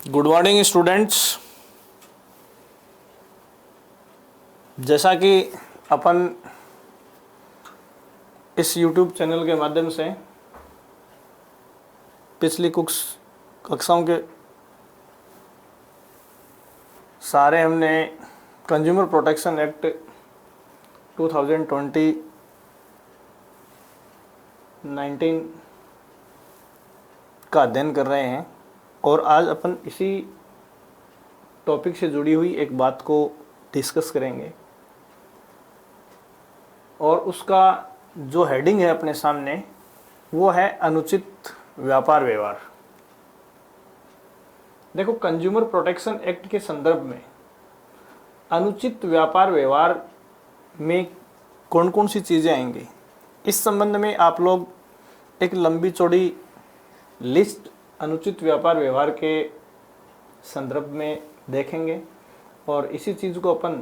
Good morning students. जैसा कि अपन इस YouTube चैनल के माध्यम से पिछली कुछ कक्षाओं के सारे हमने कंज्यूमर प्रोटेक्शन एक्ट 2020 19 का अध्ययन कर रहे हैं और आज अपन इसी टॉपिक से जुड़ी हुई एक बात को डिस्कस करेंगे और उसका जो हेडिंग है अपने सामने वो है अनुचित व्यापार व्यवहार। देखो, कंज्यूमर प्रोटेक्शन एक्ट के संदर्भ में अनुचित व्यापार व्यवहार में कौन कौन सी चीज़ें आएंगी, इस संबंध में आप लोग एक लंबी चौड़ी लिस्ट अनुचित व्यापार व्यवहार के संदर्भ में देखेंगे और इसी चीज़ को अपन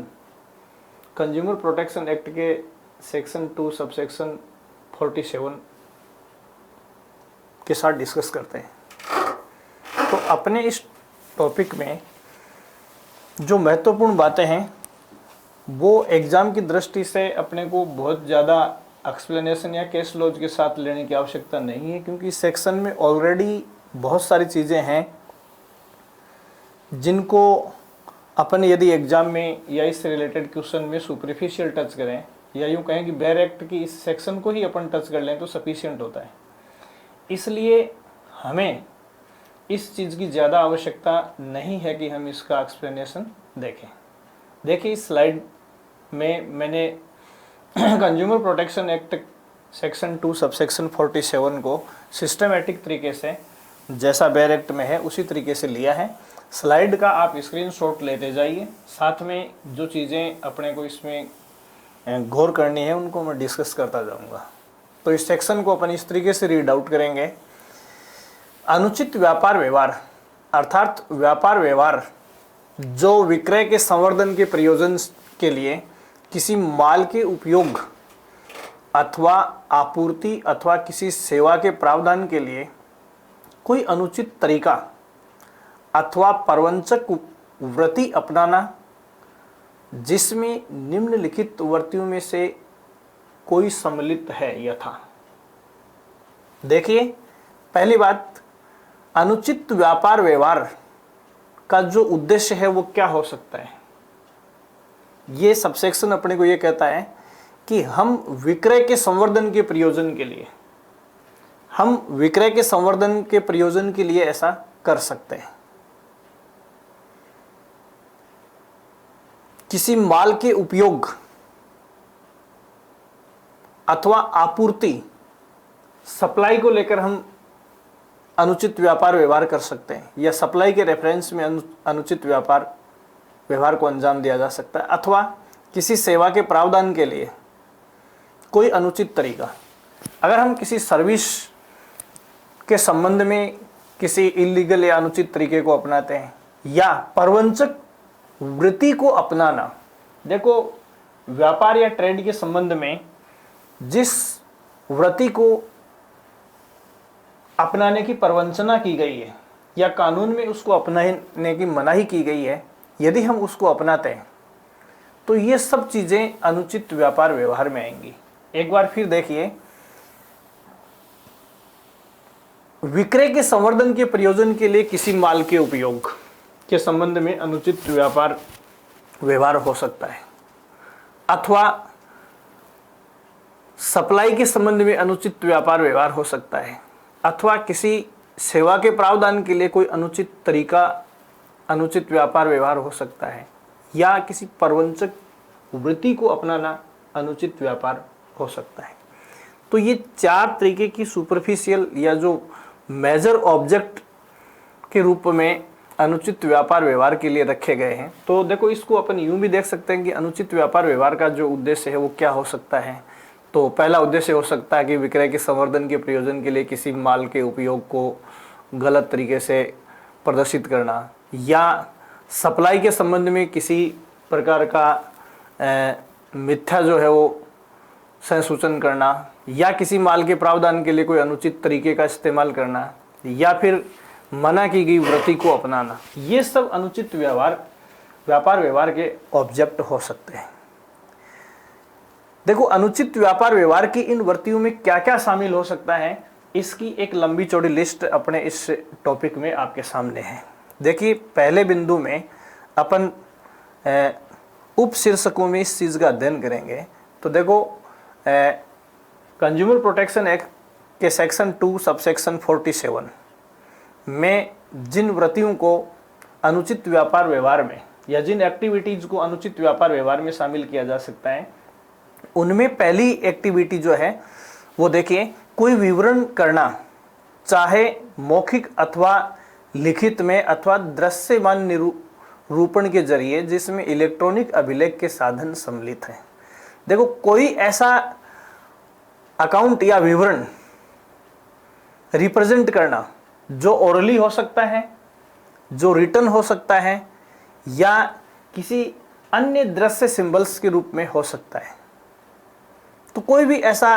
कंज्यूमर प्रोटेक्शन एक्ट के सेक्शन 2 सबसेक्शन 47 के साथ डिस्कस करते हैं। तो अपने इस टॉपिक में जो महत्वपूर्ण बातें हैं वो एग्ज़ाम की दृष्टि से अपने को बहुत ज़्यादा एक्सप्लेनेशन या केस लॉज के साथ लेने की आवश्यकता नहीं है, क्योंकि इस सेक्शन में ऑलरेडी बहुत सारी चीज़ें हैं जिनको अपन यदि एग्ज़ाम में या इससे रिलेटेड क्वेश्चन में सुपरफिशियल टच करें या यूँ कहें कि बेयर एक्ट की इस सेक्शन को ही अपन टच कर लें तो सफिशिएंट होता है। इसलिए हमें इस चीज़ की ज़्यादा आवश्यकता नहीं है कि हम इसका एक्सप्लेनेशन देखें। देखिए, इस स्लाइड में मैंने consumer protection act section 2 subsection 47 को सिस्टमेटिक तरीके से जैसा बेयर एक्ट में है उसी तरीके से लिया है। स्लाइड का आप स्क्रीनशॉट लेते जाइए, साथ में जो चीज़ें अपने को इसमें गौर करनी है उनको मैं डिस्कस करता जाऊंगा। तो इस सेक्शन को अपन इस तरीके से रीड आउट करेंगे। अनुचित व्यापार व्यवहार अर्थात व्यापार व्यवहार जो विक्रय के संवर्धन के प्रयोजन के लिए किसी माल के उपयोग अथवा आपूर्ति अथवा किसी सेवा के प्रावधान के लिए कोई अनुचित तरीका अथवा प्रवंचक वृत्ति अपनाना जिसमें निम्नलिखित वृत्तियों में से कोई सम्मिलित है यथा। देखिए, पहली बात, अनुचित व्यापार व्यवहार का जो उद्देश्य है वो क्या हो सकता है। ये सबसेक्शन अपने को ये कहता है कि हम विक्रय के संवर्धन के प्रयोजन के लिए ऐसा कर सकते हैं। किसी माल के उपयोग अथवा आपूर्ति सप्लाई को लेकर हम अनुचित व्यापार व्यवहार कर सकते हैं या सप्लाई के रेफरेंस में अनुचित व्यवहार को अंजाम दिया जा सकता है, अथवा किसी सेवा के प्रावधान के लिए कोई अनुचित तरीका। अगर हम किसी सर्विस के संबंध में किसी इलीगल या अनुचित तरीके को अपनाते हैं या प्रवंचक वृत्ति को अपनाना, देखो व्यापार या ट्रेड के संबंध में जिस वृत्ति को अपनाने की प्रवंचना की गई है या कानून में उसको अपनाने की मनाही की गई है, यदि हम उसको अपनाते हैं तो ये सब चीजें अनुचित व्यापार व्यवहार में आएंगी। एक बार फिर देखिए, विक्रय के संवर्धन के प्रयोजन के लिए किसी माल के उपयोग के संबंध में अनुचित व्यापार व्यवहार हो सकता है, अथवा सप्लाई के संबंध में अनुचित व्यापार व्यवहार हो सकता है, अथवा किसी सेवा के प्रावधान के लिए कोई अनुचित तरीका अनुचित व्यापार व्यवहार हो सकता है, या किसी प्रवंचक वृत्ति को अपनाना अनुचित व्यापार हो सकता है। तो ये चार तरीके की सुपरफिशियल या जो मेजर ऑब्जेक्ट के रूप में अनुचित व्यापार व्यवहार के लिए रखे गए हैं। तो देखो, इसको अपन यूं भी देख सकते हैं कि अनुचित व्यापार व्यवहार का जो उद्देश्य है वो क्या हो सकता है। तो पहला उद्देश्य हो सकता है कि विक्रय के संवर्धन के प्रयोजन के लिए किसी माल के उपयोग को गलत तरीके से प्रदर्शित करना, या सप्लाई के संबंध में किसी प्रकार का मिथ्या जो है वो संसूचन करना, या किसी माल के प्रावधान के लिए कोई अनुचित तरीके का इस्तेमाल करना, या फिर मना की गई वृत्ति को अपनाना, ये सब अनुचित व्यापार व्यवहार के ऑब्जेक्ट हो सकते हैं। देखो, अनुचित व्यापार व्यवहार की इन वृत्तियों में क्या क्या शामिल हो सकता है, इसकी एक लंबी चौड़ी लिस्ट अपने इस टॉपिक में आपके सामने है। देखिए, पहले बिंदु में अपन उप शीर्षकों में इस चीज़ का अध्ययन करेंगे। तो देखो, कंज्यूमर प्रोटेक्शन एक्ट के सेक्शन 2 सबसेक्शन 47 में जिन वृत्तियों को अनुचित व्यापार व्यवहार में या जिन एक्टिविटीज़ को अनुचित व्यापार व्यवहार में शामिल किया जा सकता है, उनमें पहली एक्टिविटी जो है वो देखिए, कोई विवरण करना, चाहे मौखिक अथवा लिखित में अथवा दृश्यमान निरूपण के जरिए, जिसमें इलेक्ट्रॉनिक अभिलेख के साधन सम्मिलित हैं। देखो, कोई ऐसा अकाउंट या विवरण रिप्रेजेंट करना जो ओरली हो सकता है, जो रिटन हो सकता है, या किसी अन्य दृश्य सिंबल्स के रूप में हो सकता है। तो कोई भी ऐसा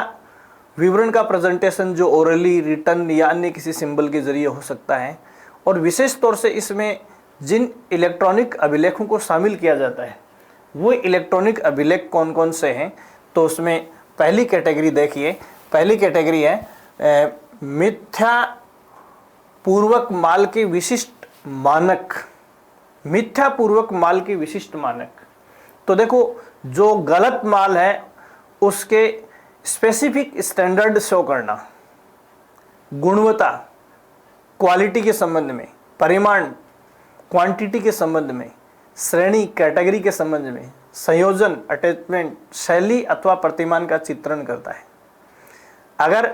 विवरण का प्रेजेंटेशन जो ओरली, रिटन या अन्य किसी सिंबल के जरिए हो सकता है, और विशेष तौर से इसमें जिन इलेक्ट्रॉनिक अभिलेखों को शामिल किया जाता है, वो इलेक्ट्रॉनिक अभिलेख कौन कौन से हैं। तो उसमें पहली कैटेगरी देखिए, पहली कैटेगरी है मिथ्या पूर्वक माल के विशिष्ट मानक। मिथ्या पूर्वक माल के विशिष्ट मानक, तो देखो, जो गलत माल है उसके स्पेसिफिक स्टैंडर्ड शो करना, गुणवत्ता, क्वालिटी के संबंध में, परिमाण, क्वांटिटी के संबंध में, श्रेणी, कैटेगरी के संबंध में, संयोजन, अटैचमेंट, शैली अथवा प्रतिमान का चित्रण करता है। अगर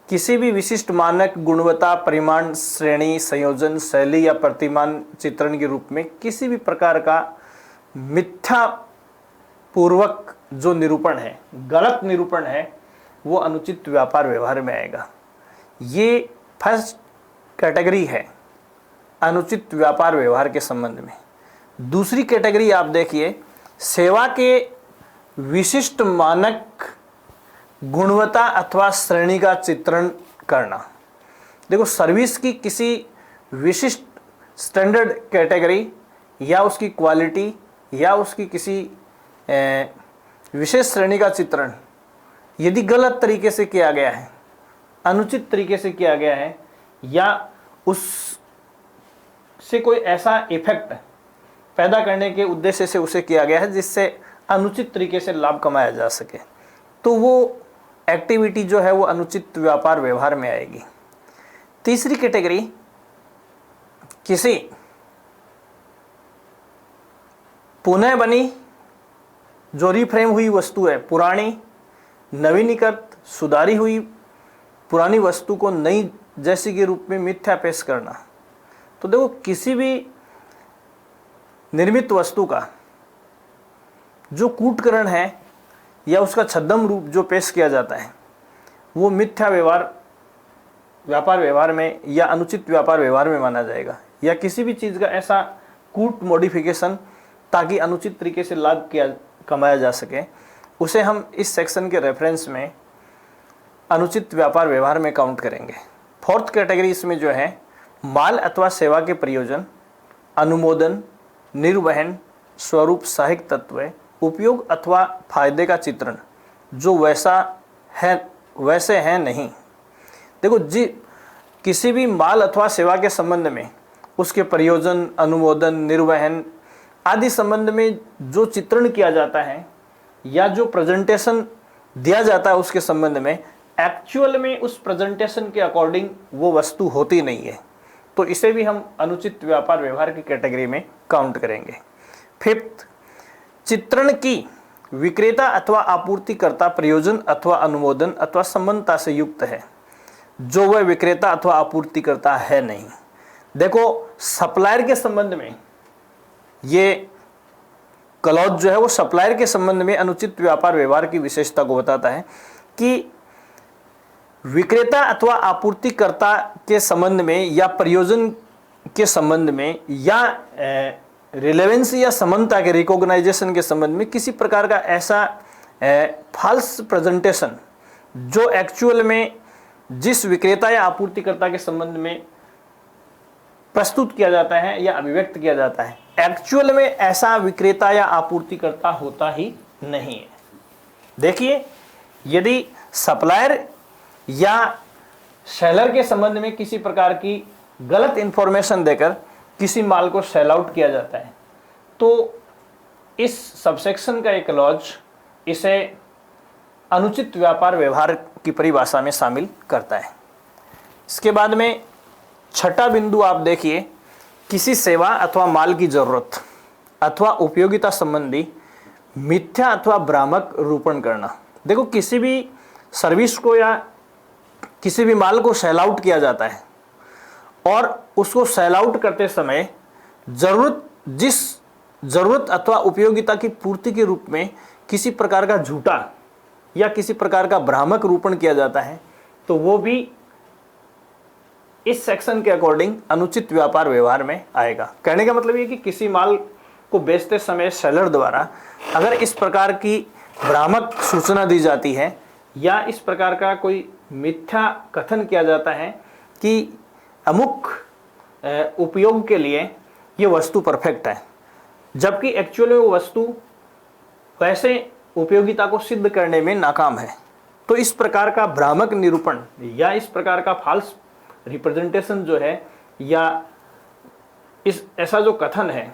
किसी भी विशिष्ट मानक, गुणवत्ता, परिमाण, श्रेणी, संयोजन, शैली या प्रतिमान चित्रण के रूप में किसी भी प्रकार का मिथ्या पूर्वक जो निरूपण है, गलत निरूपण है, वो अनुचित व्यापार व्यवहार में आएगा। ये फर्स्ट कैटेगरी है अनुचित व्यापार व्यवहार के संबंध में। दूसरी कैटेगरी आप देखिए, सेवा के विशिष्ट मानक, गुणवत्ता अथवा श्रेणी का चित्रण करना। देखो, सर्विस की किसी विशिष्ट स्टैंडर्ड कैटेगरी या उसकी क्वालिटी या उसकी किसी विशेष श्रेणी का चित्रण यदि गलत तरीके से किया गया है, अनुचित तरीके से किया गया है, या उससे कोई ऐसा इफेक्ट पैदा करने के उद्देश्य से उसे किया गया है जिससे अनुचित तरीके से लाभ कमाया जा सके, तो वो एक्टिविटी जो है वो अनुचित व्यापार व्यवहार में आएगी। तीसरी कैटेगरी, किसी पुनः बनी, जो रिफ्रेम हुई वस्तु है, पुरानी, नवीनीकृत, सुधारी हुई पुरानी वस्तु को नई जैसी के रूप में मिथ्या पेश करना। तो देखो, किसी भी निर्मित वस्तु का जो कूटकरण है या उसका छद्म रूप जो पेश किया जाता है, वो मिथ्या व्यापार व्यवहार में या अनुचित व्यापार व्यवहार में माना जाएगा। या किसी भी चीज़ का ऐसा कूट मॉडिफिकेशन ताकि अनुचित तरीके से लाभ कमाया जा सके, उसे हम इस सेक्शन के रेफरेंस में अनुचित व्यापार व्यवहार में काउंट करेंगे। फोर्थ कैटेगरी इसमें जो है, माल अथवा सेवा के प्रयोजन, अनुमोदन, निर्वहन, स्वरूप, सहायक तत्व, उपयोग अथवा फायदे का चित्रण, जो वैसा है वैसे है नहीं। देखो, किसी भी माल अथवा सेवा के संबंध में उसके प्रयोजन, अनुमोदन, निर्वहन आदि संबंध में जो चित्रण किया जाता है या जो प्रेजेंटेशन दिया जाता है उसके संबंध में, एक्चुअल में उस प्रेजेंटेशन के अकॉर्डिंग वो वस्तु होती नहीं है, तो इसे भी हम अनुचित व्यापार व्यवहार की कैटेगरी में काउंट करेंगे। फिफ्थ, चित्रण की विक्रेता अथवा आपूर्तिकर्ता प्रयोजन अथवा अनुमोदन अथवा संबंधता से युक्त है, जो वह विक्रेता अथवा आपूर्तिकर्ता है नहीं। देखो, सप्लायर के संबंध में ये क्लॉज जो है वो सप्लायर के संबंध में अनुचित व्यापार व्यवहार की विशेषता को बताता है कि विक्रेता अथवा आपूर्तिकर्ता के संबंध में या प्रयोजन के संबंध में या रिलेवेंस या समानता के रिकॉग्नाइजेशन के संबंध में किसी प्रकार का ऐसा फॉल्स प्रेजेंटेशन जो एक्चुअल में जिस विक्रेता या आपूर्तिकर्ता के संबंध में प्रस्तुत किया जाता है या अभिव्यक्त किया जाता है। एक्चुअल में ऐसा विक्रेता या आपूर्तिकर्ता होता ही नहीं है। देखिए, यदि सप्लायर या सेलर के संबंध में किसी प्रकार की गलत इंफॉर्मेशन देकर किसी माल को सेल आउट किया जाता है तो इस सबसेक्शन का एक क्लॉज इसे अनुचित व्यापार व्यवहार की परिभाषा में शामिल करता है। इसके बाद में छठा बिंदु आप देखिए, किसी सेवा अथवा माल की जरूरत अथवा उपयोगिता संबंधी मिथ्या अथवा भ्रामक रूपण करना। देखो, किसी भी सर्विस को या किसी भी माल को सेल आउट किया जाता है और उसको सेल आउट करते समय जरूरत अथवा उपयोगिता की पूर्ति के रूप में किसी प्रकार का झूठा या किसी प्रकार का भ्रामक रूपण किया जाता है तो वो भी इस सेक्शन के अकॉर्डिंग अनुचित व्यापार व्यवहार में आएगा। कहने का मतलब ये कि किसी माल को बेचते समय सेलर द्वारा अगर इस प्रकार की भ्रामक सूचना दी जाती है या इस प्रकार का कोई मिथ्या कथन किया जाता है कि अमुक उपयोग के लिए ये वस्तु परफेक्ट है, जबकि एक्चुअल में वो वस्तु वैसे उपयोगिता को सिद्ध करने में नाकाम है, तो इस प्रकार का भ्रामक निरूपण या इस प्रकार का फॉल्स रिप्रेजेंटेशन जो है या ऐसा जो कथन है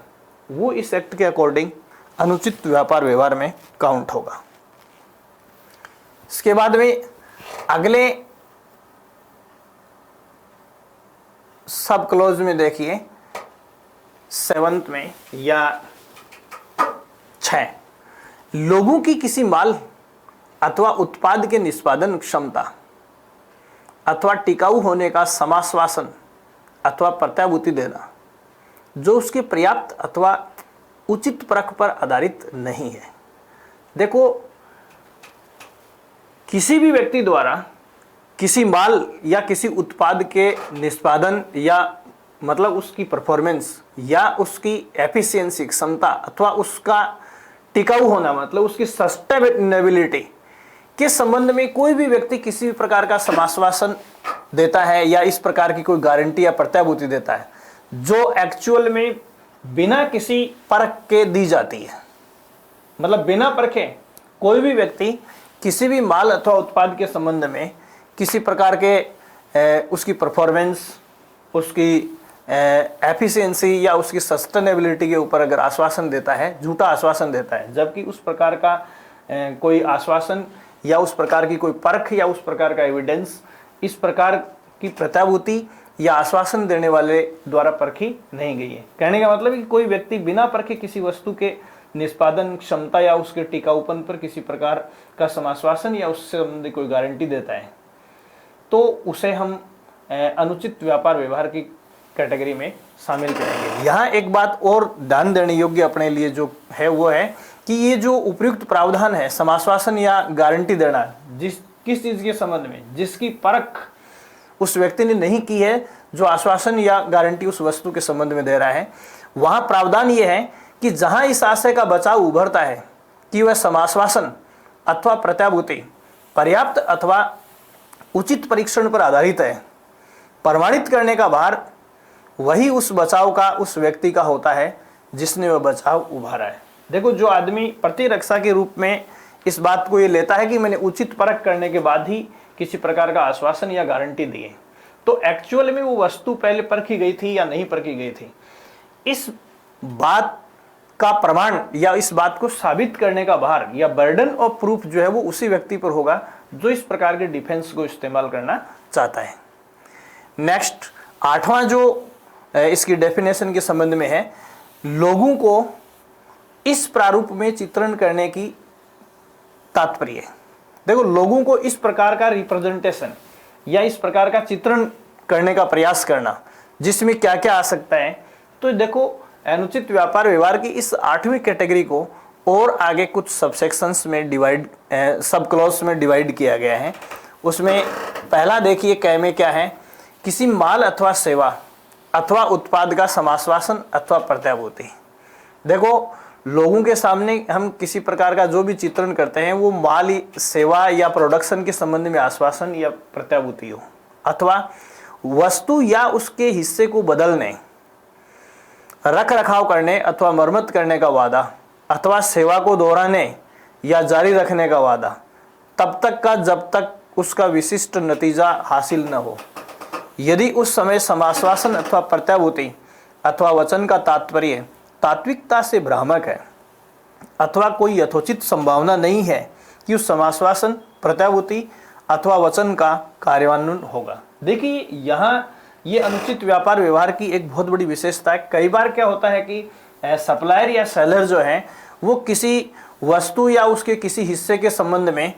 वो इस एक्ट के अकॉर्डिंग अनुचित व्यापार व्यवहार में काउंट होगा। इसके बाद में अगले सब क्लोज में देखिए, 7th में या 6, लोगों की किसी माल अथवा उत्पाद के निष्पादन क्षमता अथवा टिकाऊ होने का समाश्वासन अथवा प्रत्याभूति देना जो उसके पर्याप्त अथवा उचित परख पर आधारित नहीं है। देखो, किसी भी व्यक्ति द्वारा किसी माल या किसी उत्पाद के निष्पादन या मतलब उसकी परफॉर्मेंस या उसकी एफिशिएंसी क्षमता अथवा उसका टिकाऊ होना मतलब उसकी सस्टेनेबिलिटी के संबंध में कोई भी व्यक्ति किसी भी प्रकार का समाश्वासन देता है या इस प्रकार की कोई गारंटी या प्रत्याभूति देता है जो एक्चुअल में बिना किसी परख के दी जाती है। मतलब बिना परखे कोई भी व्यक्ति किसी भी माल अथवा उत्पाद के संबंध में किसी प्रकार के उसकी परफॉर्मेंस, उसकी एफिशिएंसी या उसकी सस्टेनेबिलिटी के ऊपर अगर आश्वासन देता है, झूठा आश्वासन देता है, जबकि उस प्रकार का कोई आश्वासन या उस प्रकार की कोई परख या उस प्रकार का एविडेंस इस प्रकार की प्रत्याभूति या आश्वासन देने वाले द्वारा परखी नहीं गई है। कहने का मतलब है कि कोई व्यक्ति बिना परखे किसी वस्तु के निष्पादन क्षमता या उसके टिकाऊपन पर किसी प्रकार का समाश्वासन या उससे संबंधित कोई गारंटी देता है तो उसे हम अनुचित व्यापार व्यवहार की कैटेगरी में शामिल करेंगे। यहाँ एक बात और ध्यान देने योग्य अपने लिए जो है वो है कि ये जो उपयुक्त प्रावधान है समाश्वासन या गारंटी देना किस चीज के संबंध में जिसकी परख उस व्यक्ति ने नहीं की है जो आश्वासन या गारंटी उस वस्तु के संबंध में दे रहा है, वहां प्रावधान ये है कि जहां इस आशय का बचाव उभरता है कि वह समाश्वासन अथवा प्रत्याभूति पर्याप्त अथवा उचित परीक्षण पर आधारित है, प्रमाणित करने का भार वही उस बचाव का उस व्यक्ति का होता है जिसने वह बचाव उभारा है। देखो, जो आदमी प्रतिरक्षा के रूप में इस बात को ये लेता है कि मैंने उचित परख करने के बाद ही किसी प्रकार का आश्वासन या गारंटी दी है, तो एक्चुअल में वो वस्तु पहले परखी गई थी या नहीं परखी गई थी, इस बात का प्रमाण या इस बात को साबित करने का भार या बर्डन ऑफ प्रूफ जो है वो उसी व्यक्ति पर होगा जो इस प्रकार के डिफेंस को इस्तेमाल करना चाहता है। नेक्स्ट 8वां जो इसकी डेफिनेशन के संबंध में है, लोगों को इस प्रारूप में चित्रण करने की तात्पर्य। देखो, लोगों को इस प्रकार का रिप्रेजेंटेशन या इस प्रकार का चित्रण करने का प्रयास करना जिसमें क्या क्या आ सकता है, तो देखो अनुचित व्यापार व्यवहार की इस 8वीं कैटेगरी को और आगे कुछ सबसेक्शंस में डिवाइड सब क्लॉज में डिवाइड किया गया है। उसमें पहला देखिए कै में क्या है, किसी माल अथवा सेवा अथवा उत्पाद का समाश्वासन अथवा प्रत्याभूति। देखो, लोगों के सामने हम किसी प्रकार का जो भी चित्रण करते हैं वो माल, सेवा या प्रोडक्शन के संबंध में आश्वासन या प्रत्याभूति हो, अथवा वस्तु या उसके हिस्से को बदलने रख रखाव करने अथवा मरम्मत करने का वादा अथवा सेवा को दोहराने या जारी रखने का वादा तब तक का जब तक उसका विशिष्ट नतीजा हासिल न हो। यदि उस समय समाश्वासन अथवा प्रत्याभूति अथवा वचन का तात्पर्य तात्विकता से भ्रामक है अथवा कोई यथोचित संभावना नहीं है कि उस समाश्वासन प्रत्याभूति अथवा वचन का कार्यान्वयन होगा। देखिए यहाँ ये अनुचित व्यापार व्यवहार की एक बहुत बड़ी विशेषता है। कई बार क्या होता है कि सप्लायर या सेलर जो है वो किसी वस्तु या उसके किसी हिस्से के संबंध में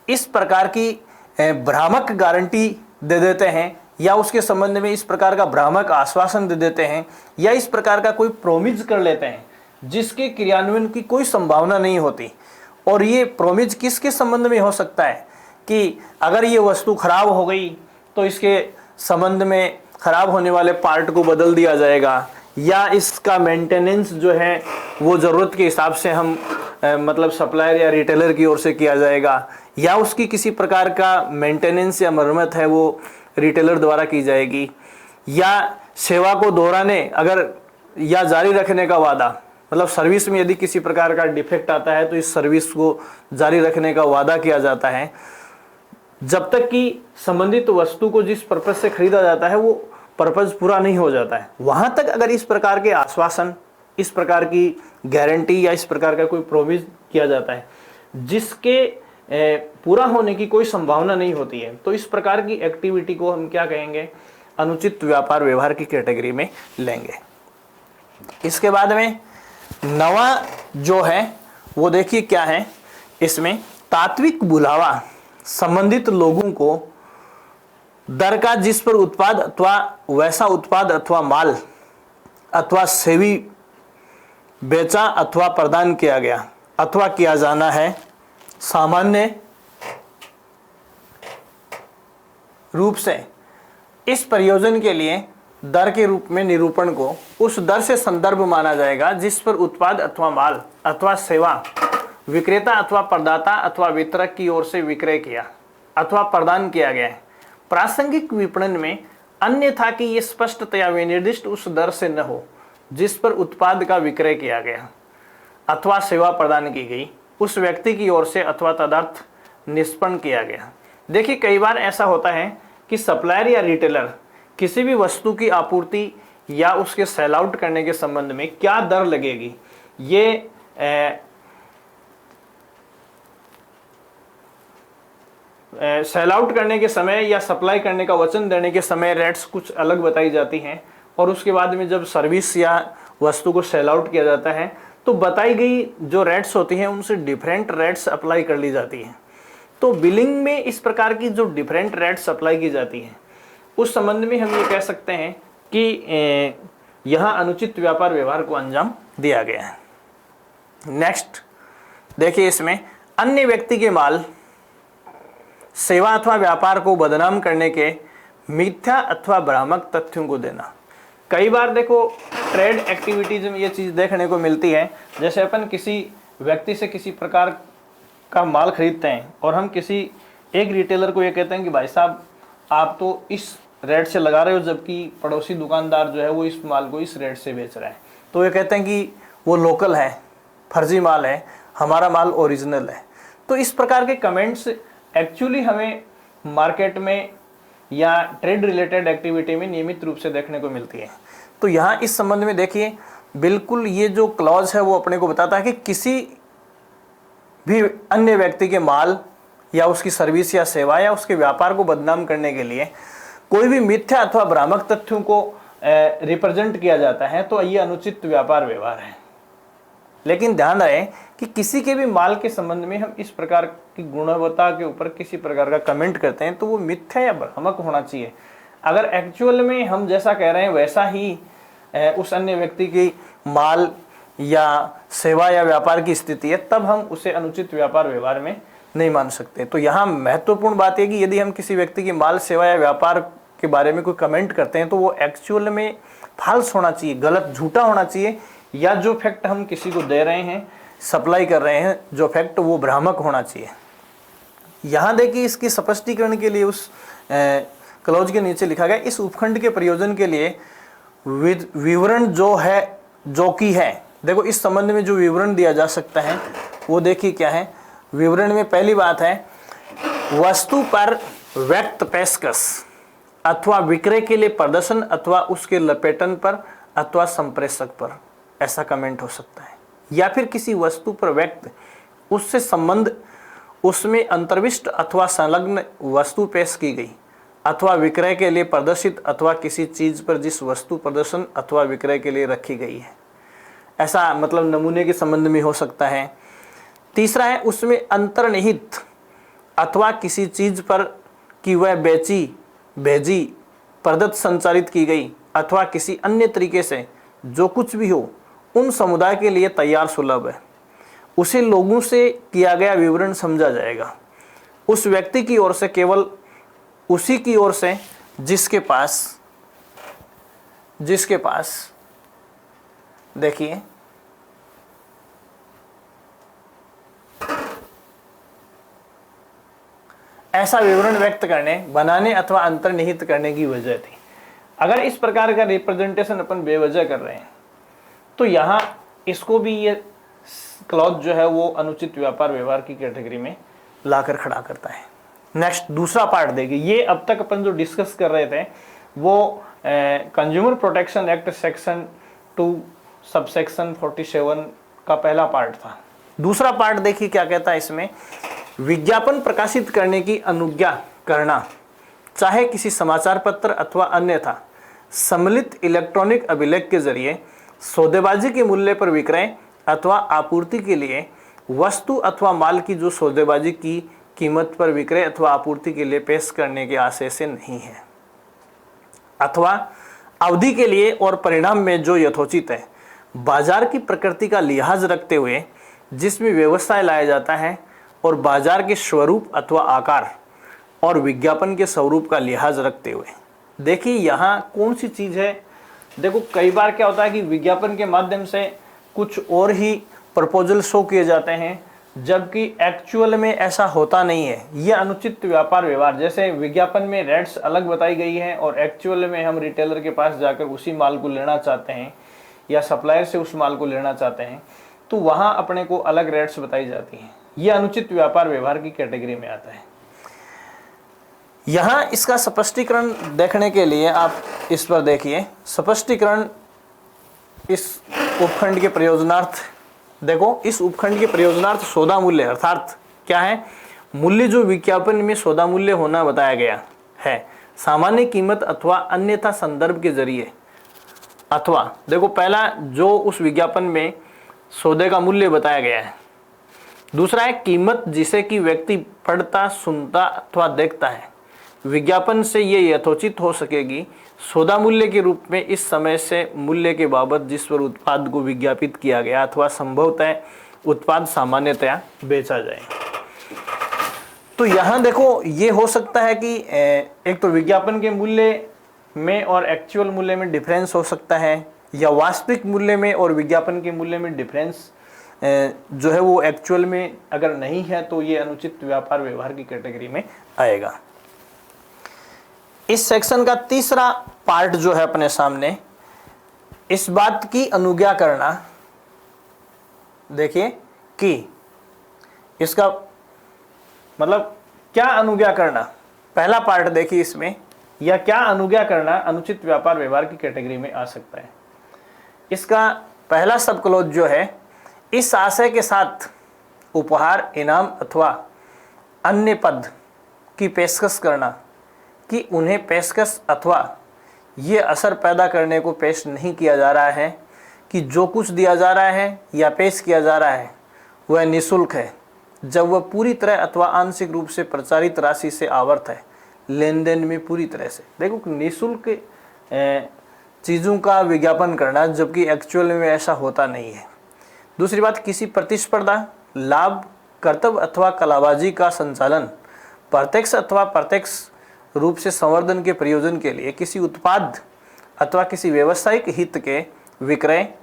इस प्रकार की भ्रामक गारंटी दे देते हैं या उसके संबंध में इस प्रकार का भ्रामक आश्वासन दे देते हैं या इस प्रकार का कोई प्रोमिज कर लेते हैं जिसके क्रियान्वयन की कोई संभावना नहीं होती। और ये प्रोमिज किसके संबंध में हो सकता है कि अगर ये वस्तु खराब हो गई तो इसके संबंध में खराब होने वाले पार्ट को बदल दिया जाएगा या इसका मेंटेनेंस जो है वो ज़रूरत के हिसाब से हम मतलब सप्लायर या रिटेलर की ओर से किया जाएगा या उसकी किसी प्रकार का मेंटेनेंस या मरम्मत है वो रिटेलर द्वारा की जाएगी या सेवा को दोहराने अगर या जारी रखने का वादा मतलब सर्विस में यदि किसी प्रकार का डिफेक्ट आता है तो इस सर्विस को जारी रखने का वादा किया जाता है जब तक कि संबंधित वस्तु को जिस पर्पज से खरीदा जाता है वो पर्पज पूरा नहीं हो जाता है। वहां तक अगर इस प्रकार के आश्वासन इस प्रकार की गारंटी या इस प्रकार का कोई प्रोविज किया जाता है जिसके पूरा होने की कोई संभावना नहीं होती है तो इस प्रकार की एक्टिविटी को हम क्या कहेंगे, अनुचित व्यापार व्यवहार की कैटेगरी में लेंगे। इसके बाद में नवा जो है वो देखिए क्या है, इसमें तात्विक बुलावा संबंधित लोगों को दर का जिस पर उत्पाद अथवा वैसा उत्पाद अथवा माल अथवा सेवी बेचा अथवा प्रदान किया गया अथवा किया जाना है सामान्य रूप से इस प्रयोजन के लिए दर के रूप में निरूपण को उस दर से संदर्भ माना जाएगा जिस पर उत्पाद अथवा माल अथवा सेवा विक्रेता अथवा प्रदाता अथवा वितरक की ओर से विक्रय किया अथवा प्रदान किया गया है। प्रासंगिक विपणन में अन्यथा कि ये स्पष्टतया विनिर्दिष्ट उस दर से न हो जिस पर उत्पाद का विक्रय किया गया अथवा सेवा प्रदान की गई उस व्यक्ति की ओर से अथवा तदर्थ निष्पन्न किया गया। देखिए कई बार ऐसा होता है कि सप्लायर या रिटेलर किसी भी वस्तु की आपूर्ति या उसके सेल आउट करने के संबंध में क्या दर लगेगी ये सेल आउट करने के समय या सप्लाई करने का वचन देने के समय रेट्स कुछ अलग बताई जाती हैं और उसके बाद में जब सर्विस या वस्तु को सेल आउट किया जाता है तो बताई गई जो रेट्स होती हैं उनसे डिफरेंट रेट्स अप्लाई कर ली जाती हैं। तो बिलिंग में इस प्रकार की जो डिफरेंट रेट्स अप्लाई की जाती हैं उस संबंध में हम ये कह सकते हैं कि यहाँ अनुचित व्यापार व्यवहार को अंजाम दिया गया है। नेक्स्ट देखिए, इसमें अन्य व्यक्ति के माल सेवा अथवा व्यापार को बदनाम करने के मिथ्या अथवा भ्रामक तथ्यों को देना। कई बार देखो ट्रेड एक्टिविटीज में ये चीज़ देखने को मिलती है, जैसे अपन किसी व्यक्ति से किसी प्रकार का माल खरीदते हैं और हम किसी एक रिटेलर को ये कहते हैं कि भाई साहब आप तो इस रेट से लगा रहे हो जबकि पड़ोसी दुकानदार जो है वो इस माल को इस रेट से बेच रहा है। तो ये कहते हैं कि वो लोकल है, फर्जी माल है, हमारा माल ओरिजिनल है। तो इस प्रकार के कमेंट्स एक्चुअली हमें मार्केट में या ट्रेड रिलेटेड एक्टिविटी में नियमित रूप से देखने को मिलती है। तो यहाँ इस संबंध में देखिए बिल्कुल ये जो क्लॉज है वो अपने को बताता है कि किसी भी अन्य व्यक्ति के माल या उसकी सर्विस या सेवा या उसके व्यापार को बदनाम करने के लिए कोई भी मिथ्या अथवा भ्रामक तथ्यों को रिप्रेजेंट किया जाता है तो ये अनुचित व्यापार व्यवहार है। लेकिन ध्यान रहे कि किसी के भी माल के संबंध में हम इस प्रकार की गुणवत्ता के ऊपर किसी प्रकार का कमेंट करते हैं तो वो मिथ्या या भ्रामक होना चाहिए। अगर एक्चुअल में हम जैसा कह रहे हैं वैसा ही उस अन्य व्यक्ति की माल या सेवा या व्यापार की स्थिति है तब हम उसे अनुचित व्यापार व्यवहार में नहीं मान सकते। तो यहाँ महत्वपूर्ण बात है कि यदि हम किसी व्यक्ति की माल सेवा या व्यापार के बारे में कोई कमेंट करते हैं तो वो एक्चुअल में फाल्स होना चाहिए, गलत झूठा होना चाहिए, या जो फैक्ट हम किसी को दे रहे हैं सप्लाई कर रहे हैं जो फैक्ट वो भ्रामक होना चाहिए। यहाँ देखिए इसकी स्पष्टीकरण के लिए उस क्लॉज के नीचे लिखा गया इस उपखंड के प्रयोजन के लिए विवरण जो है जो कि है, देखो इस संबंध में जो विवरण दिया जा सकता है वो देखिए क्या है। विवरण में पहली बात है, वस्तु पर व्यक्त पेशकश अथवा विक्रय के लिए प्रदर्शन अथवा उसके लपेटन पर अथवा संप्रेषक पर, ऐसा कमेंट हो सकता है। या फिर किसी वस्तु पर व्यक्त, उससे संबंध, उसमें अंतर्विष्ट अथवा संलग्न वस्तु पेश की गई अथवा विक्रय के लिए प्रदर्शित अथवा किसी चीज पर जिस वस्तु प्रदर्शन अथवा विक्रय के लिए रखी गई है, ऐसा मतलब नमूने के संबंध में हो सकता है। तीसरा है, उसमें अंतर्निहित अथवा किसी चीज पर कि वह बेची, भेजी, प्रदत्त, संचालित की गई अथवा किसी अन्य तरीके से जो कुछ भी हो उन समुदाय के लिए तैयार सुलभ है, उसे लोगों से किया गया विवरण समझा जाएगा। उस व्यक्ति की ओर से केवल उसी की ओर से जिसके पास देखिए ऐसा विवरण व्यक्त करने, बनाने अथवा अंतर्निहित करने की वजह थी। अगर इस प्रकार का रिप्रेजेंटेशन अपन बेवजह कर रहे हैं तो यहाँ इसको भी ये क्लॉज जो है वो अनुचित व्यापार व्यवहार की कैटेगरी में लाकर खड़ा करता है। नेक्स्ट दूसरा पार्ट देखिए, ये अब तक अपन जो डिस्कस कर रहे थे वो consumer protection act section 2 subsection 47 का पहला पार्ट था। दूसरा पार्ट देखिए क्या कहता है इसमें, विज्ञापन प्रकाशित करने की अनुज्ञा करना, चाहे किसी समाचार पत्र अथवा अन्यथा सम्मिलित इलेक्ट्रॉनिक अभिलेख के जरिए सौदेबाजी के मूल्य पर विक्रय अथवा आपूर्ति के लिए वस्तु अथवा माल की जो सौदेबाजी की कीमत पर विक्रय अथवा आपूर्ति के लिए पेश करने के आशय से नहीं है, अथवा अवधि के लिए और परिणाम में जो यथोचित है, बाजार की प्रकृति का लिहाज रखते हुए जिसमें व्यवसाय लाया जाता है और बाजार के स्वरूप अथवा आकार और विज्ञापन के स्वरूप का लिहाज रखते हुए। देखिए यहाँ कौन सी चीज है, देखो कई बार क्या होता है कि विज्ञापन के माध्यम से कुछ और ही प्रपोजल शो किए जाते हैं, जबकि एक्चुअल में ऐसा होता नहीं है। ये अनुचित व्यापार व्यवहार, जैसे विज्ञापन में रेट्स अलग बताई गई हैं और एक्चुअल में हम रिटेलर के पास जाकर उसी माल को लेना चाहते हैं या सप्लायर से उस माल को लेना चाहते हैं तो वहाँ अपने को अलग रेट्स बताई जाती हैं। ये अनुचित व्यापार व्यवहार की कैटेगरी में आता है। यहाँ इसका स्पष्टीकरण देखने के लिए आप इस पर देखिए, स्पष्टीकरण इस उपखंड के प्रयोजनार्थ, देखो इस उपखंड के प्रयोजनार्थ सौदा मूल्य अर्थात क्या है, मूल्य जो विज्ञापन में सौदा मूल्य होना बताया गया है, सामान्य कीमत अथवा अन्यथा संदर्भ के जरिए, अथवा देखो पहला जो उस विज्ञापन में सौदे का मूल्य बताया गया है, दूसरा है कीमत जिसे कि व्यक्ति पढ़ता, सुनता अथवा देखता है, विज्ञापन से ये यथोचित हो सकेगी सौदा मूल्य के रूप में इस समय से मूल्य के बाबत जिस पर उत्पाद को विज्ञापित किया गया अथवा संभवतः उत्पाद सामान्यतया बेचा जाए। तो यहाँ देखो ये हो सकता है कि एक तो विज्ञापन के मूल्य में और एक्चुअल मूल्य में डिफरेंस हो सकता है, या वास्तविक मूल्य में और विज्ञापन के मूल्य में डिफरेंस जो है वो एक्चुअल में अगर नहीं है तो ये अनुचित व्यापार व्यवहार की कैटेगरी में आएगा। इस सेक्शन का तीसरा पार्ट जो है अपने सामने, इस बात की अनुज्ञा करना, देखिए कि इसका मतलब क्या अनुज्ञा करना, पहला पार्ट देखिए इसमें, या क्या अनुज्ञा करना अनुचित व्यापार व्यवहार की कैटेगरी में आ सकता है। इसका पहला सब क्लोज जो है, इस आशय के साथ उपहार, इनाम अथवा अन्य पद की पेशकश करना कि उन्हें पेशकश अथवा ये असर पैदा करने को पेश नहीं किया जा रहा है कि जो कुछ दिया जा रहा है या पेश किया जा रहा है वह निःशुल्क है, जब वह पूरी तरह अथवा आंशिक रूप से प्रचारित राशि से आवर्त है, लेन देन में पूरी तरह से। देखो निःशुल्क चीज़ों का विज्ञापन करना जबकि एक्चुअल में ऐसा होता नहीं है। दूसरी बात, किसी प्रतिस्पर्धा, लाभ, कर्तव्य अथवा कलाबाजी का संचालन प्रत्यक्ष अथवा प्रत्यक्ष रूप से संवर्धन के प्रयोजन के लिए किसी उत्पाद अथवा किसी व्यावसायिक हित के विक्रय,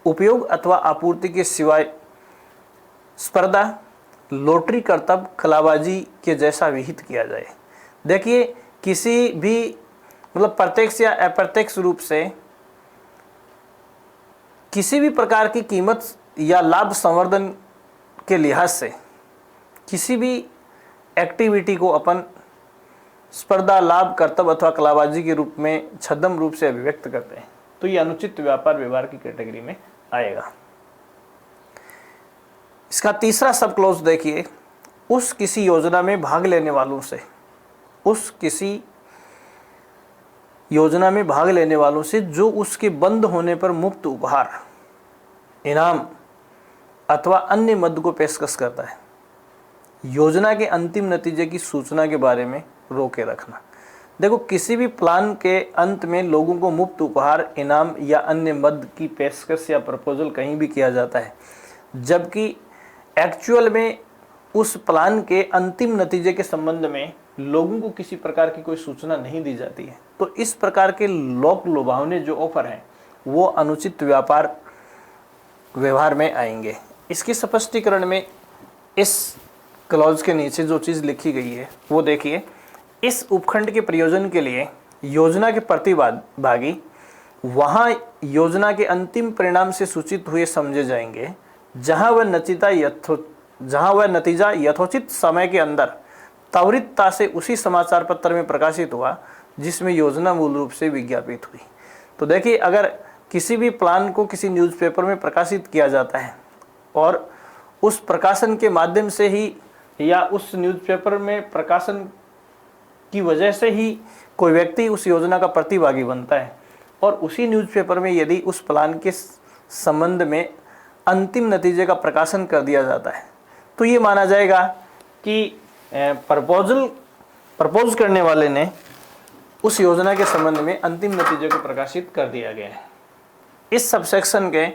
उपयोग अथवा आपूर्ति के सिवाय स्पर्धा, लॉटरी, कर्तव्य, कलाबाजी के जैसा विहित किया जाए। देखिए किसी भी मतलब प्रत्यक्ष या अप्रत्यक्ष रूप से किसी भी प्रकार की कीमत या लाभ संवर्धन के लिहाज से किसी भी एक्टिविटी को अपन स्पर्धा, लाभ, कर्तव्य अथवा कलाबाजी के रूप में छद्म रूप से अभिव्यक्त करते हैं, तो ये अनुचित व्यापार व्यवहार की कैटेगरी में आएगा। इसका तीसरा सब क्लॉज देखिए, उस किसी योजना में भाग लेने वालों से, उस किसी योजना में भाग लेने वालों से जो उसके बंद होने पर मुफ्त उपहार, इनाम अथवा अन्य मद को पेशकश करता है, योजना के अंतिम नतीजे की सूचना के बारे में रोके रखना। देखो, किसी भी प्लान के अंत में लोगों को मुफ्त उपहार, इनाम या अन्य मद की पेशकश या प्रपोजल कहीं भी किया जाता है, जबकि एक्चुअल में उस प्लान के अंतिम नतीजे के संबंध में लोगों को किसी प्रकार की कोई सूचना नहीं दी जाती है, तो इस प्रकार के लोक लुभावने जो ऑफर हैं वो अनुचित व्यापार व्यवहार में आएंगे। इसके स्पष्टीकरण में इस क्लॉज के नीचे जो चीज़ लिखी गई है वो देखिए, इस उपखंड के प्रयोजन के लिए योजना के प्रतिभागी वहाँ योजना के अंतिम परिणाम से सूचित हुए समझे जाएंगे जहाँ वह नतीजा यथोचित समय के अंदर त्वरितता से उसी समाचार पत्र में प्रकाशित हुआ जिसमें योजना मूल रूप से विज्ञापित हुई। तो देखिए, अगर किसी भी प्लान को किसी न्यूज़पेपर में प्रकाशित किया जाता है और उस प्रकाशन के माध्यम से ही या उस न्यूज़पेपर में प्रकाशन की वजह से ही कोई व्यक्ति उस योजना का प्रतिभागी बनता है और उसी न्यूज़पेपर में यदि उस प्लान के संबंध में अंतिम नतीजे का प्रकाशन कर दिया जाता है, तो ये माना जाएगा कि प्रपोज करने वाले ने उस योजना के संबंध में अंतिम नतीजे को प्रकाशित कर दिया गया है। इस सबसेक्शन के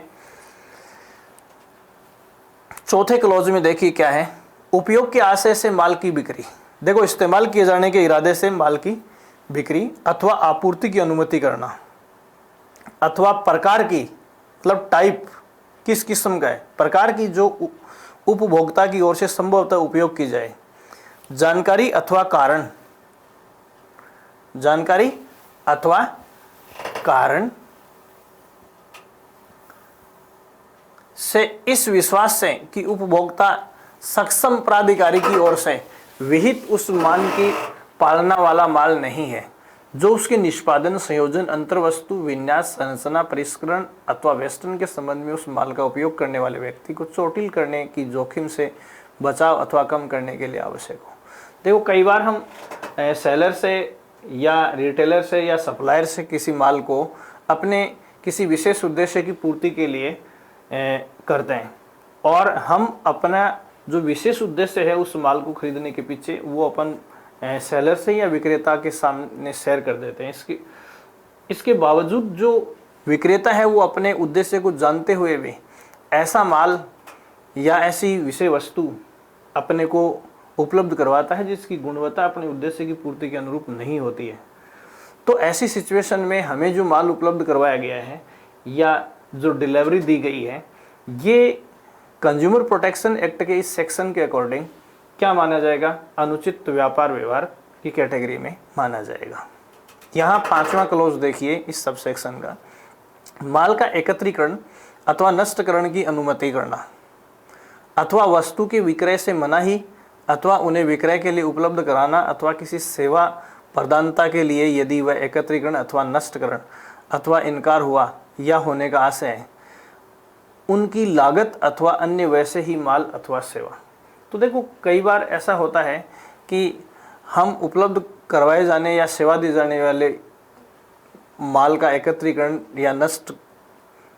चौथे क्लॉज में देखिए क्या है, उपयोग के आशय से माल की बिक्री। देखो, इस्तेमाल किए जाने के इरादे से माल की बिक्री अथवा आपूर्ति की अनुमति करना, अथवा प्रकार की, मतलब टाइप किस किस्म का है, प्रकार की जो उपभोक्ता की ओर से संभवतः उपयोग की जाए, जानकारी अथवा कारण, जानकारी अथवा कारण से इस विश्वास से कि उपभोक्ता सक्षम प्राधिकारी की ओर से विहित उस मान की पालना वाला माल नहीं है जो उसके निष्पादन, संयोजन, अंतर्वस्तु, विन्यास, संरचना, परिष्करण अथवा वेस्टर्न के संबंध में उस माल का उपयोग करने वाले व्यक्ति को चोटिल करने की जोखिम से बचाव अथवा कम करने के लिए आवश्यक हो। देखो, कई बार हम सेलर से या रिटेलर से या सप्लायर से किसी माल को अपने किसी विशेष उद्देश्य की पूर्ति के लिए करते हैं और हम अपना जो विशेष उद्देश्य है उस माल को खरीदने के पीछे वो अपन सेलर से या विक्रेता के सामने शेयर कर देते हैं। इसके बावजूद जो विक्रेता है वो अपने उद्देश्य को जानते हुए भी ऐसा माल या ऐसी विषय वस्तु अपने को उपलब्ध करवाता है जिसकी गुणवत्ता अपने उद्देश्य की पूर्ति के अनुरूप नहीं होती है। तो ऐसी सिचुएशन में हमें जो माल उपलब्ध करवाया गया है या जो डिलीवरी दी गई है, ये कंज्यूमर प्रोटेक्शन एक्ट के इस सेक्शन के अकॉर्डिंग क्या माना जाएगा, अनुचित व्यापार व्यवहार की कैटेगरी में माना जाएगा। यहाँ पांचवा क्लॉज देखिए इस सब सेक्शन का, माल का एकत्रीकरण अथवा नष्टकरण की अनुमति करना अथवा वस्तु के विक्रय से मनाही अथवा उन्हें विक्रय के लिए उपलब्ध कराना अथवा किसी सेवा प्रदानता के लिए यदि वह एकत्रीकरण अथवा नष्टकरण अथवा इनकार हुआ या होने का आशय है, उनकी लागत अथवा अन्य वैसे ही माल अथवा सेवा। तो देखो, कई बार ऐसा होता है कि हम उपलब्ध करवाए जाने या सेवा दी जाने वाले माल का एकत्रीकरण या नष्ट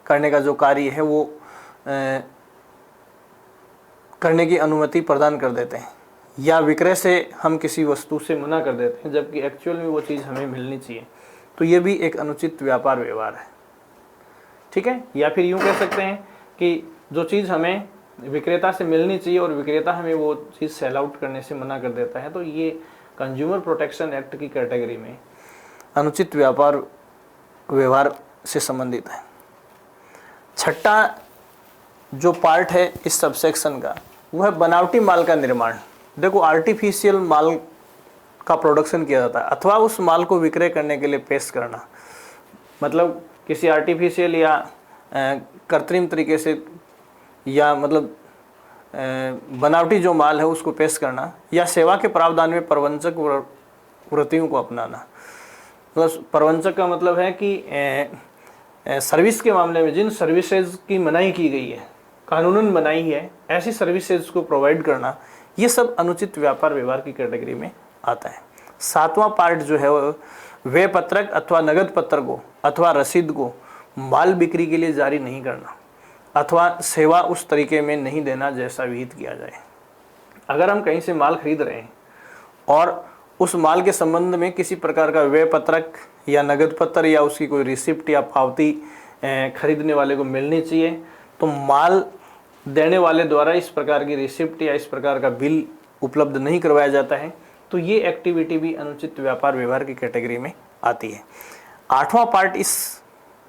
करने का जो कार्य है वो करने की अनुमति प्रदान कर देते हैं या विक्रय से हम किसी वस्तु से मना कर देते हैं जबकि एक्चुअल में वो चीज़ हमें मिलनी चाहिए। तो ये भी एक अनुचित व्यापार व्यवहार है, ठीक है। या फिर यूँ कह सकते हैं कि जो चीज़ हमें विक्रेता से मिलनी चाहिए और विक्रेता हमें वो चीज़ सेल आउट करने से मना कर देता है, तो ये कंज्यूमर प्रोटेक्शन एक्ट की कैटेगरी में अनुचित व्यापार व्यवहार से संबंधित है। छठा जो पार्ट है इस सबसेक्शन का वो है बनावटी माल का निर्माण। देखो, आर्टिफिशियल माल का प्रोडक्शन किया जाता है अथवा उस माल को विक्रय करने के लिए पेश करना, मतलब किसी आर्टिफिशियल या कृत्रिम तरीके से या मतलब बनावटी जो माल है उसको पेश करना, या सेवा के प्रावधान में प्रवंचक वृत्तियों को अपनाना। मतलब प्रवंचक का मतलब है कि सर्विस के मामले में जिन सर्विसेज की मनाही की गई है, कानूनन मनाही है, ऐसी सर्विसेज को प्रोवाइड करना, ये सब अनुचित व्यापार व्यवहार की कैटेगरी में आता है। 7वां पार्ट जो है वो व्यय पत्रक अथवा नगद पत्र को अथवा रसीद को माल बिक्री के लिए जारी नहीं करना अथवा सेवा उस तरीके में नहीं देना जैसा विहित किया जाए। अगर हम कहीं से माल खरीद रहे हैं और उस माल के संबंध में किसी प्रकार का व्यय पत्रक या नगद पत्र या उसकी कोई रिसिप्ट या पावती खरीदने वाले को मिलनी चाहिए, तो माल देने वाले द्वारा इस प्रकार की रिसिप्ट या इस प्रकार का बिल उपलब्ध नहीं करवाया जाता है, तो ये एक्टिविटी भी अनुचित व्यापार व्यवहार की कैटेगरी में आती है। 8वां पार्ट इस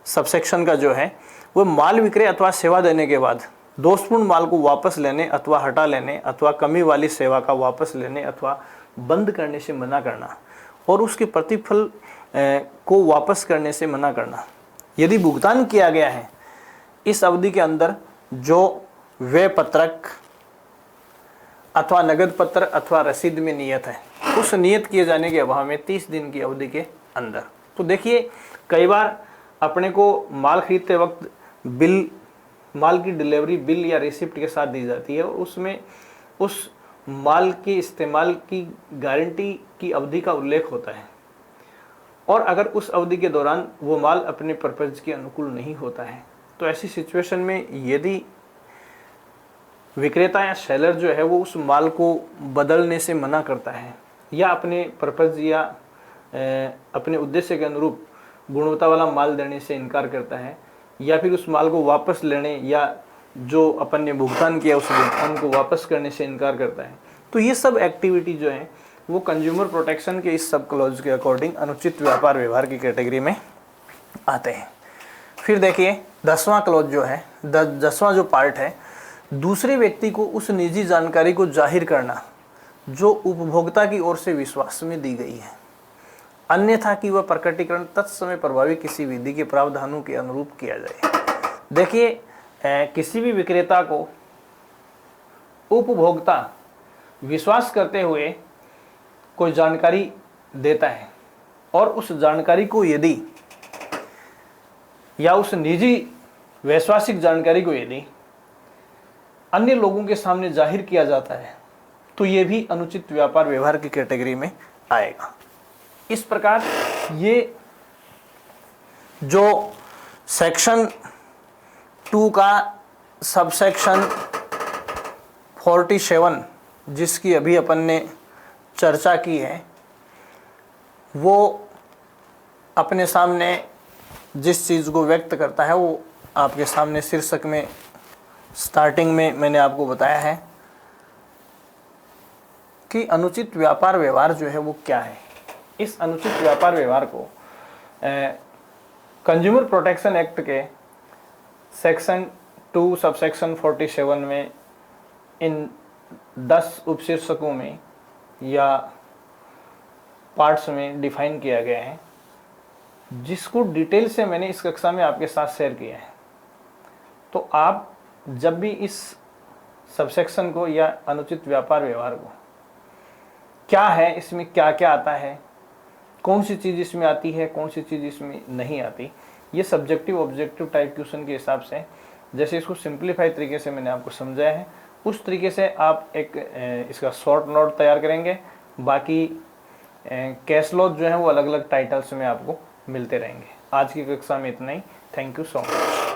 सबसेक्शन का जो है वो माल विक्रय अथवा सेवा देने के बाद दोषपूर्ण माल को वापस लेने अथवा हटा लेने अथवा कमी वाली सेवा का वापस लेने अथवा बंद करने से मना करना और उसके प्रतिफल को वापस करने से मना करना। यदि भुगतान किया गया है इस अवधि के अंदर जो व्यय पत्रक अथवा नगद पत्र अथवा रसीद में नियत है, उस नियत किए जाने के अभाव में 30 दिन की अवधि के अंदर। तो देखिए कई बार अपने को माल खरीदते वक्त बिल, माल की डिलीवरी बिल या रिसिप्ट के साथ दी जाती है और उसमें उस माल के इस्तेमाल की गारंटी की अवधि का उल्लेख होता है, और अगर उस अवधि के दौरान वो माल अपने पर्पज के अनुकूल नहीं होता है, तो ऐसी सिचुएशन में यदि विक्रेता या सेलर जो है वो उस माल को बदलने से मना करता है या अपने पर्पज या अपने उद्देश्य के अनुरूप गुणवत्ता वाला माल देने से इनकार करता है, या फिर उस माल को वापस लेने या जो अपन ने भुगतान किया उस भुगतान को वापस करने से इनकार करता है, तो ये सब एक्टिविटी जो है वो कंज्यूमर प्रोटेक्शन के इस सब क्लॉज के अकॉर्डिंग अनुचित व्यापार व्यवहार की कैटेगरी में आते हैं। फिर देखिए 10वां क्लॉज जो है, 10वां जो पार्ट है, दूसरे व्यक्ति को उस निजी जानकारी को जाहिर करना जो उपभोक्ता की ओर से विश्वास में दी गई है, अन्यथा कि वह प्रकटीकरण तत्समय प्रभावी किसी विधि के प्रावधानों के अनुरूप किया जाए। देखिए किसी भी विक्रेता को उपभोक्ता विश्वास करते हुए कोई जानकारी देता है और उस जानकारी को यदि या उस निजी वैश्वासिक जानकारी को यदि अन्य लोगों के सामने जाहिर किया जाता है, तो ये भी अनुचित व्यापार व्यवहार की कैटेगरी में आएगा। इस प्रकार ये जो सेक्शन 2 का सबसेक्शन 47 जिसकी अभी अपन ने चर्चा की है, वो अपने सामने जिस चीज़ को व्यक्त करता है वो आपके सामने शीर्षक में स्टार्टिंग में मैंने आपको बताया है कि अनुचित व्यापार व्यवहार जो है वो क्या है। इस अनुचित व्यापार व्यवहार को कंज्यूमर प्रोटेक्शन एक्ट के सेक्शन 2 सबसेक्शन 47 में इन 10 उपशीर्षकों में या पार्ट्स में डिफाइन किया गया है, जिसको डिटेल से मैंने इस कक्षा में आपके साथ शेयर किया है। तो आप जब भी इस सबसेक्शन को या अनुचित व्यापार व्यवहार को क्या है, इसमें क्या क्या आता है, कौन सी चीज़ इसमें आती है, कौन सी चीज़ इसमें नहीं आती, ये सब्जेक्टिव ऑब्जेक्टिव टाइप क्वेश्चन के हिसाब से जैसे इसको सिंप्लीफाइड तरीके से मैंने आपको समझाया है, उस तरीके से आप एक इसका शॉर्ट नोट तैयार करेंगे। बाकी कैश लॉज जो है वो अलग अलग टाइटल्स में आपको मिलते रहेंगे। आज की कक्षा में इतना ही। Thank you so much.